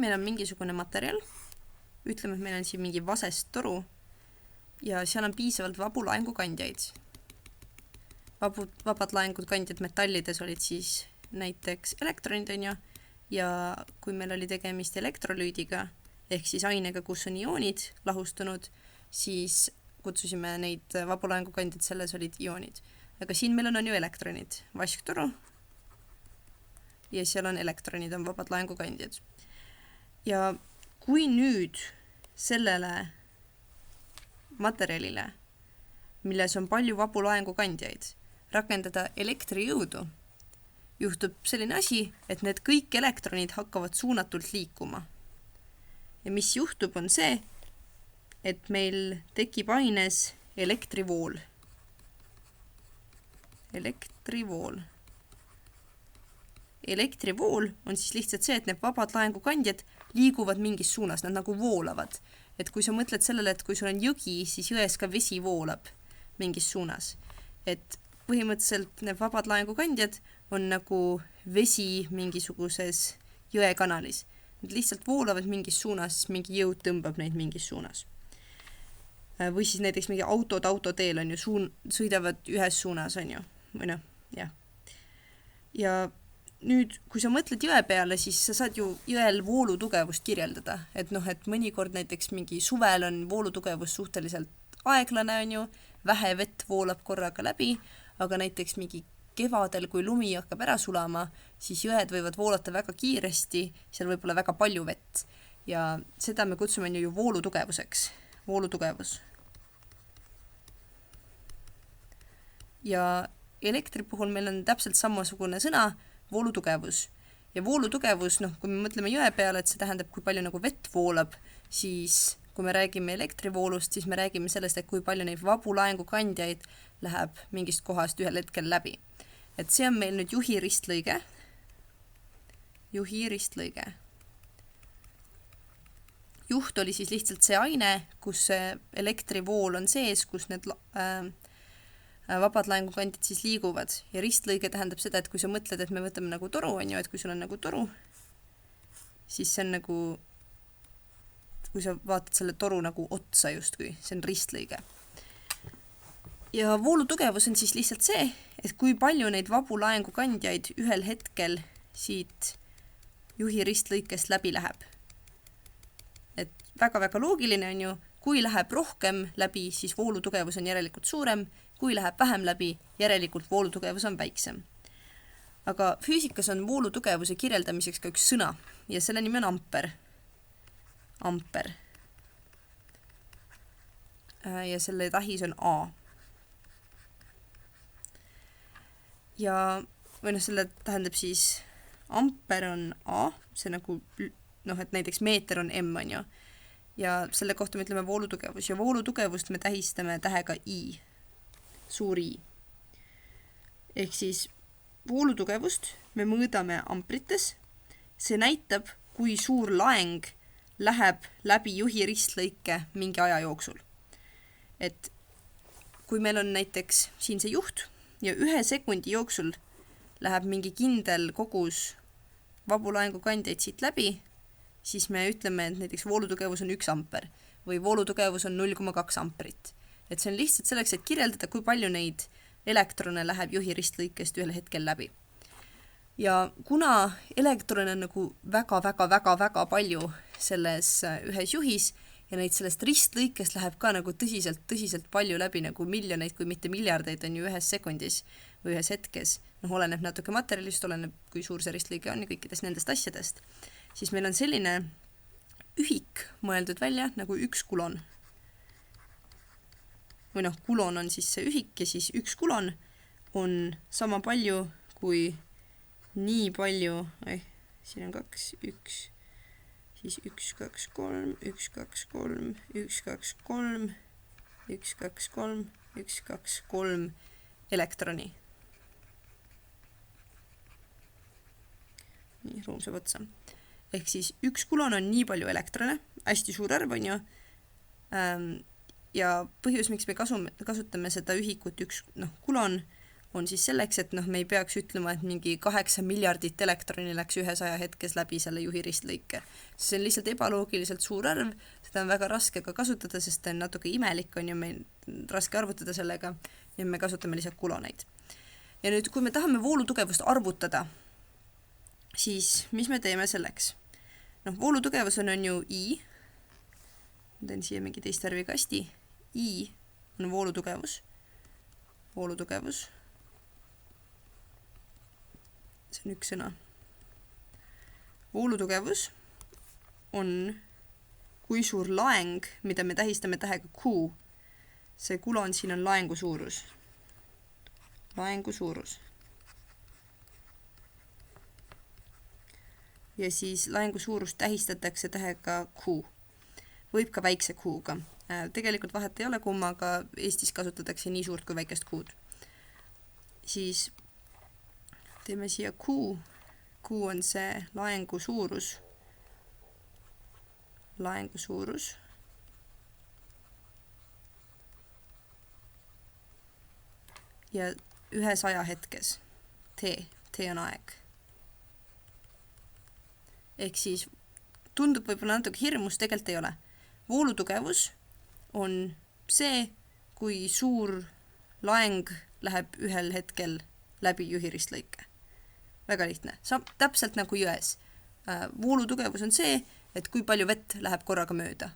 meil on mingisugune materjal, ütleme, et meil on siin mingi vasest toru ja seal on piisavalt vabu laengukandjaid. Vabad laengukandjad metallides olid siis näiteks elektronid, on ju, ja kui meil oli tegemist elektrolüüdiga, ehk siis ainega, kus on ioonid lahustunud, siis kutsusime neid vabu laengukandjad, selles olid ioonid. Aga siin meil on ju elektronid, vasktoru, ja seal on elektronid, on vabad laengukandjad. Ja kui nüüd sellele materjalile, milles on palju vabu laengukandjaid, rakendada elektrijõudu, juhtub selline asi, et need kõik elektronid hakkavad suunatult liikuma. Ja mis juhtub, on see, et meil tekib aines elektrivool. Elektrivool on siis lihtsalt see, et need vabad laengukandjad liiguvad mingis suunas, nad nagu voolavad. Et kui sa mõtled sellele, et kui sul on jõgi, siis jões ka vesi voolab mingis suunas. Et põhimõtteliselt need vabad laengukandjad on nagu vesi mingisuguses jõekanalis. Nad lihtsalt voolavad mingis suunas, mingi jõud tõmbab neid mingis suunas. Või siis näiteks mingi autoteel on ju, sõidavad ühes suunas, on ju. Või noh, jah. Ja nüüd, kui sa mõtled jõe peale, siis sa saad ju jõel voolutugevust kirjeldada. Et noh, et mõnikord näiteks mingi suvel on voolutugevus suhteliselt aeglane, on ju, vähe vett voolab korraga läbi, aga näiteks mingi kevadel, kui lumi hakkab ära sulama, siis jõed võivad voolata väga kiiresti, seal võib olla väga palju vett. Ja seda me kutsume ju voolutugevuseks. Voolutugevus. Ja elektri puhul meil on täpselt samasugune sõna, voolutugevus. Ja voolutugevus, noh, kui me mõtleme jõe peale, et see tähendab, kui palju nagu vett voolab, siis kui me räägime elektrivoolust, siis me räägime sellest, et kui palju neid vabu laengukandjaid läheb mingist kohast ühel hetkel läbi. Et see on meil nüüd juhi ristlõige. Juht oli siis lihtsalt see aine, kus elektrivool on sees, kus need vabad laengukandjad siis liiguvad. Ja ristlõige tähendab seda, et kui sa mõtled, et me võtame nagu toru, on ju, et kui sul on nagu toru, siis see on nagu, kui sa vaatad selle toru nagu otsa justkui, see on ristlõige. Ja voolutugevus on siis lihtsalt see, et kui palju neid vabu laengukandjaid ühel hetkel siit juhi ristlõikest läbi läheb. Et väga-väga loogiline on ju, kui läheb rohkem läbi, siis voolutugevus on järelikult suurem, kui läheb vähem läbi, järelikult voolutugevus on väiksem. Aga füüsikas on voolutugevuse kirjeldamiseks ka üks sõna ja selle nimi on amper. Amper. Ja selle tähis on A. Ja või noh, selle tähendab siis amper on A, see nagu, noh, et näiteks meeter on M, on ju. Ja selle kohta me ütleme voolutugevus ja voolutugevust me tähistame tähega I, suur I. Ehk siis voolutugevust me mõõdame amprites, see näitab, kui suur laeng läheb läbi juhi ristlõike mingi aja jooksul. Et kui meil on näiteks siin see juht ja 1 sekundi jooksul läheb mingi kindel kogus vabu laengukandjaid siit läbi, siis me ütleme, et näiteks voolutugevus on 1 amper või voolutugevus on 0,2 amprit. Et see on lihtsalt selleks, et kirjeldada, kui palju neid elektrone läheb juhi ristlõikest ühel hetkel läbi. Ja kuna elektrone on nagu väga palju selles ühes juhis ja neid sellest ristlõikest läheb ka nagu tõsiselt palju läbi, nagu miljoneid, kui mitte miljardeid on ju ühes sekundis või ühes hetkes, noh, oleneb natuke materjalist, oleneb, kui suur see ristlõike on ja kõikidest nendest asjadest, siis meil on selline ühik mõeldud välja nagu 1 kulon. Või noh, kulon on siis see ühik ja siis 1 kulon on sama palju kui nii palju, siin on 2, 1, siis 1, 2, 3, 1, 2, 3, 1, 2, 3, 1, 2, 3, 1, 2, 3 elektroni. Nii, ruum saab otsa. Ehk siis 1 kulon on nii palju elektrone, hästi suur arv on ju, ja põhjus, miks me kasutame seda ühikut 1 kulon, on siis selleks, et me ei peaks ütlema, et mingi 8 miljardit elektroni läks 100 hetkes läbi selle juhi ristlõike. See on lihtsalt ebaloogiliselt suur arv, seda on väga raske ka kasutada, sest ta on natuke imelik, on ju meil raske arvutada sellega ja me kasutame lihtsalt kuloneid. Ja nüüd, kui me tahame voolutugevust arvutada, siis mis me teeme selleks? Voolutugevus on ju I, ma teen siia mingi teist värvi kasti, I on voolutugevus, see on üks sõna. Voolutugevus on kui suur laeng, mida me tähistame tähega Q. See kulon siin on laengu suurus. Ja siis laengu suurust tähistatakse tähega Q. Võib ka väikse Q-ga. Tegelikult vahet ei ole kumma, aga Eestis kasutatakse nii suurt kui väikest Q-d. Siis teeme siia Q. Q on see laengu suurus. Ja 100 hetkes. T on aeg. Ehk siis tundub võib-olla natuke hirmus, tegelikult ei ole. Voolutugevus on see, kui suur laeng läheb ühel hetkel läbi juhi ristlõike. Väga lihtne. Täpselt nagu jões. Voolutugevus on see, et kui palju vett läheb korraga mööda.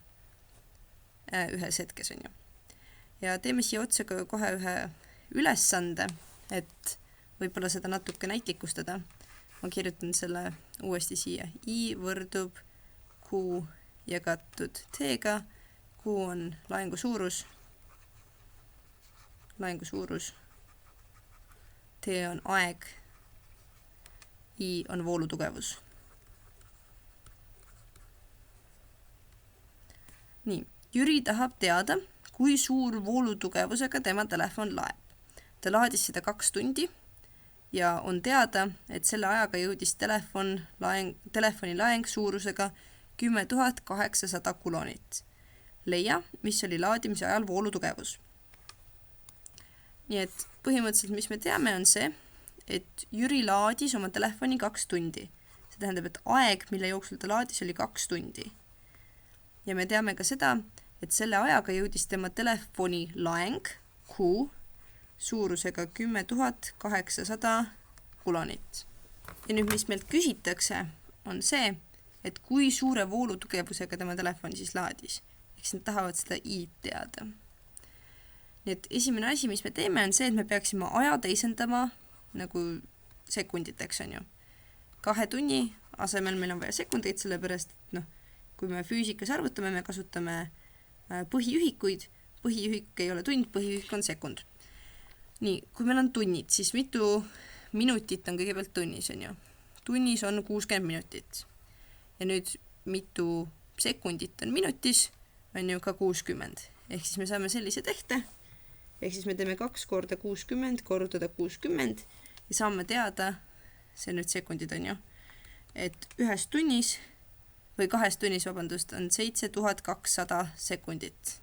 Ühes hetkes on ju. Ja teeme siia otsa kohe ühe ülesande, et võib-olla seda natuke näitlikustada. Ma kirjutan selle uuesti siia. I võrdub Q jagatud T-ga. Q on laengu suurus. T on aeg. I on voolutugevus. Nii, Jüri tahab teada, kui suur voolutugevusega tema telefon laeb. Ta laadis seda 2 tundi ja on teada, et selle ajaga jõudis telefoni laeng suurusega 10 800 kulonit. Leia, mis oli laadimise ajal voolutugevus. Nii et põhimõtteliselt, mis me teame, on see, et Jüri laadis oma telefoni 2 tundi. See tähendab, et aeg, mille jooksul ta laadis, oli 2 tundi. Ja me teame ka seda, et selle ajaga jõudis tema telefoni laeng Q suurusega 10 800 kulonit. Ja nüüd, mis meilt küsitakse, on see, et kui suure voolutugevusega tema telefon siis laadis. Eks nad tahavad seda I-d teada. Nii et esimene asi, mis me teeme, on see, et me peaksime aja teisendama nagu sekunditeks, on ju. 2 tunni asemel meil on vaja sekundeid, sellepärast, et kui me füüsikas arvutame, me kasutame põhiühikuid. Põhiühik ei ole tund, põhiühik on sekund. Nii, kui meil on tunnid, siis mitu minutit on kõigepealt tunnis, on ju. Tunnis on 60 minutit. Ja nüüd mitu sekundit on minutis, on ju ka 60. Ehk siis me saame sellise tehte. Ehk siis me teeme 2 korda 60, korrutada 60 ja saame teada, see nüüd sekundid on ju, et 2 tunnis, on 7200 sekundit.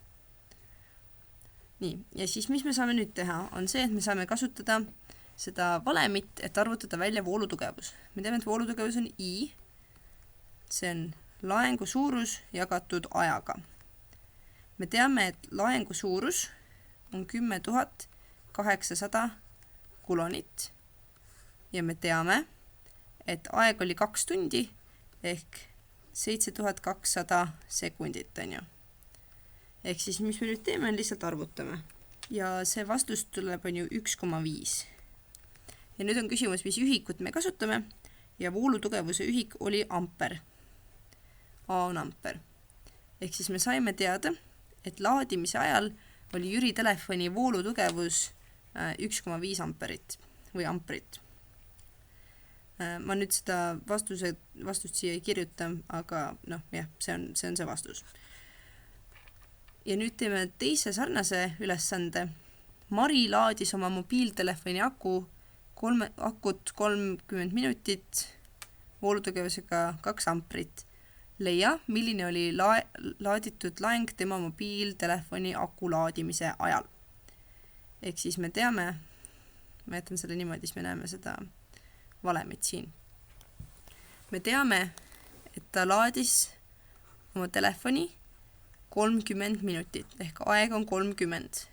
Nii, ja siis mis me saame nüüd teha, on see, et me saame kasutada seda valemit, et arvutada välja voolutugevus. Me teame, et voolutugevus on I, see on laengu suurus jagatud ajaga. Me teame, et laengu suurus on 10 800 kulonit ja me teame, et aeg oli 2 tundi ehk 7200 sekundit, on ju. Ehk siis, mis me nüüd teeme, on lihtsalt arvutame. Ja see vastus tuleb on ju 1,5. Ja nüüd on küsimus, mis ühikut me kasutame ja voolutugevuse ühik oli amper. A on amper. Ehk siis me saime teada, et laadimise ajal oli Jüri telefoni voolutugevus 1,5 amperit või amprit. Ma nüüd seda vastust siia ei kirjuta, aga jah, see on see vastus. Ja nüüd teeme teise sarnase ülesande. Mari laadis oma mobiiltelefoni akut 30 minutit voolutugevusega 2 amprit. Leia, milline oli laaditud laeng tema mobiiltelefoni aku laadimise ajal. Ehk siis me teame, ma jätan selle niimoodi, siis me näeme seda valemit siin. Me teame, et ta laadis oma telefoni 30 minutit, ehk aeg on 30.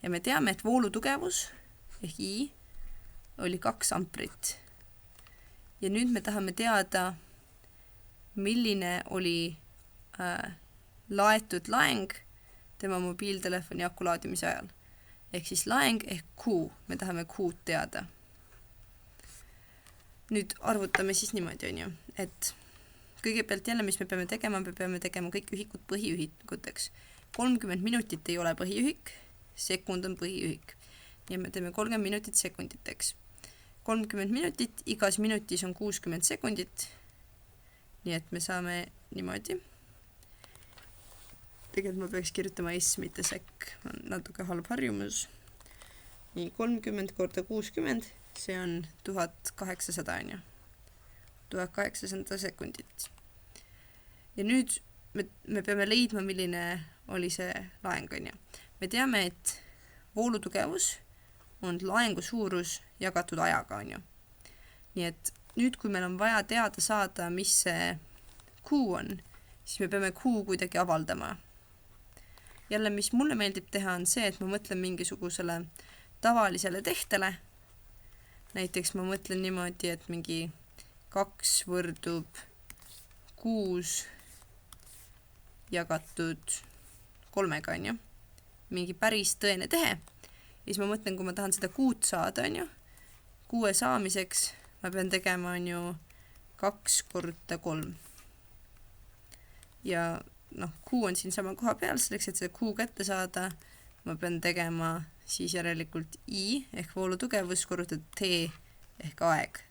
Ja me teame, et voolutugevus ehk I oli 2 amprit. Ja nüüd me tahame teada, milline oli laetud laeng tema mobiiltelefoni aku laadimise ajal. Ehk siis laeng ehk Q, me tahame Q'd teada. Nüüd arvutame siis niimoodi, on ju, et kõigepealt jälle, mis me peame tegema kõik ühikud põhiühikuteks. 30 minutit ei ole põhiühik, sekund on põhiühik. Nii me teeme 30 minutit sekunditeks. 30 minutit, igas minutis on 60 sekundit. Nii et me saame niimoodi. Tegelikult ma peaks kirjutama S, mitte sekk. Natuke halb harjumus. Nii, 30 korda 60, see on 1800, on ju. 1800 sekundit. Ja nüüd me peame leidma, milline oli see laeng, on ju. Me teame, et voolutugevus on laengu suurus jagatud ajaga, on ju. Nii et nüüd, kui meil on vaja teada saada, mis see Q on, siis me peame Q kuidagi avaldama. Jälle, mis mulle meeldib teha, on see, et ma mõtlen mingisugusele tavalisele tehtele. Näiteks ma mõtlen niimoodi, et mingi 2 võrdub 6 jagatud 3, on ju. Mingi päris tõene tehe. Ja siis ma mõtlen, kui ma tahan seda 6 saada, on ju. 6 saamiseks ma pean tegema, on ju, 2 korda 3. Ja Q on siin sama koha peal, selleks, et seda Q kätte saada, ma pean tegema siis järelikult I ehk voolutugevus korrutada T ehk aeg.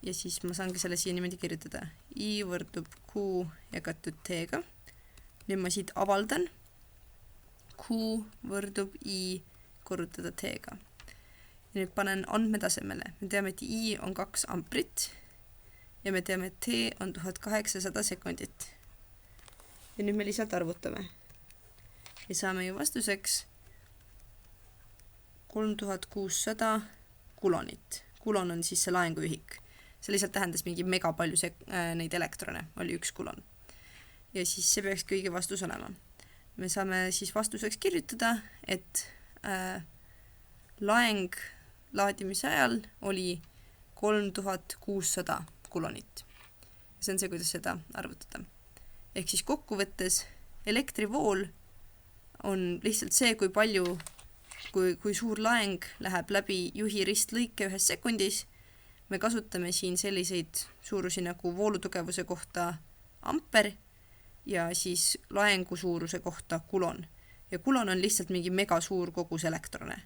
Ja siis ma saangi selle siia niimoodi kirjutada. I võrdub Q jagatud T-ga. Nüüd ma siit avaldan. Q võrdub I korrutada T-ga. Ja nüüd panen andmetasemele. Me teame, et I on 2 amprit ja me teame, et T on 1800 sekundit. Ja nüüd me lihtsalt arvutame. Ja saame ju vastuseks 3600 kulonit. Kulon on siis see laenguühik. See lihtsalt tähendas mingi mega palju neid elektrone, oli 1 kulon. Ja siis see peaks kõige vastus olema. Me saame siis vastuseks kirjutada, et laeng laadimise ajal oli 3600 kulonit. See on see, kuidas seda arvutada. Ehk siis kokkuvõttes elektrivool on lihtsalt see, kui palju, kui suur laeng läheb läbi juhi ristlõike 1 sekundis. Me kasutame siin selliseid suurusi nagu voolutugevuse kohta amper ja siis laengu suuruse kohta kulon. Ja kulon on lihtsalt mingi mega suur kogus elektrone.